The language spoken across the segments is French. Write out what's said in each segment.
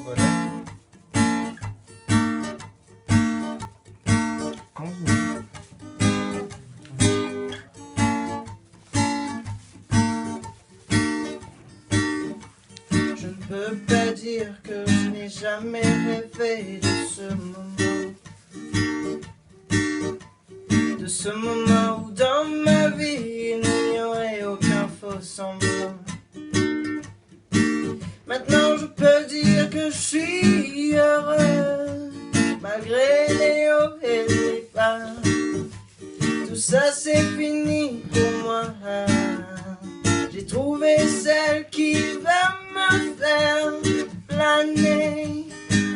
voilà. Je ne peux pas dire que je n'ai jamais rêvé de ce moment où dans ma vie il n'y aurait aucun faux semblant. Maintenant je peux dire que je suis heureux, malgré les hauts et les bas. Tout ça c'est fini pour moi. J'ai trouvé celle qui va me faire planer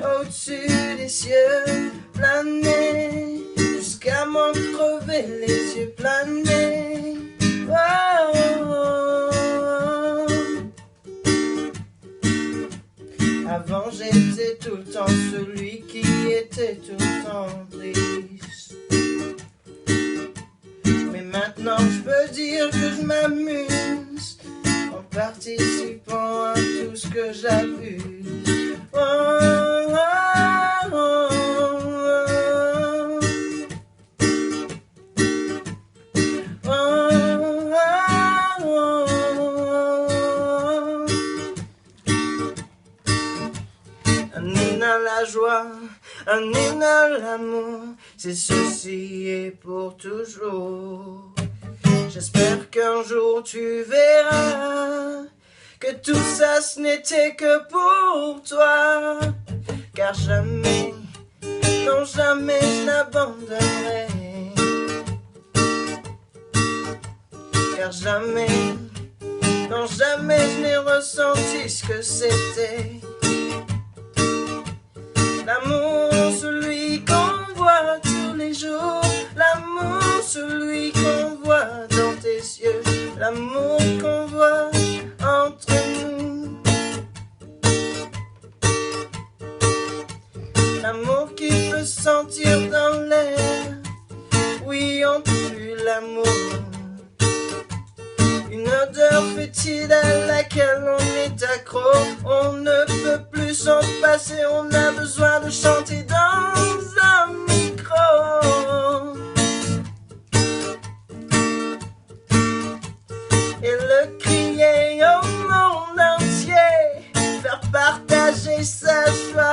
au-dessus des cieux, planer jusqu'à m'en crever les yeux, planer. Oh, oh, oh. Avant j'étais tout le temps celui qui était tout le temps triste. Mais maintenant je peux dire que je m'amuse en participant à tout ce que j'abuse. Oh, oh, oh, oh. Oh, oh, oh. Un hymne à la joie, un hymne à l'amour, c'est ceci et pour toujours. J'espère qu'un jour tu verras que tout ça ce n'était que pour toi. Car jamais, non jamais je n'abandonnerai. Car jamais, non jamais je n'ai ressenti ce que c'était. L'amour, celui qu'on voit tous les jours. L'amour, celui qu'on voit dans tes yeux. L'amour qu'on voit entre nous. L'amour qui peut sentir dans l'air. Oui, on pue l'amour. Une odeur fétide à laquelle on est accro. On ne peut plus s'en passer, on a besoin de chanter dans un micro. Et le crier au monde entier, faire partager sa joie.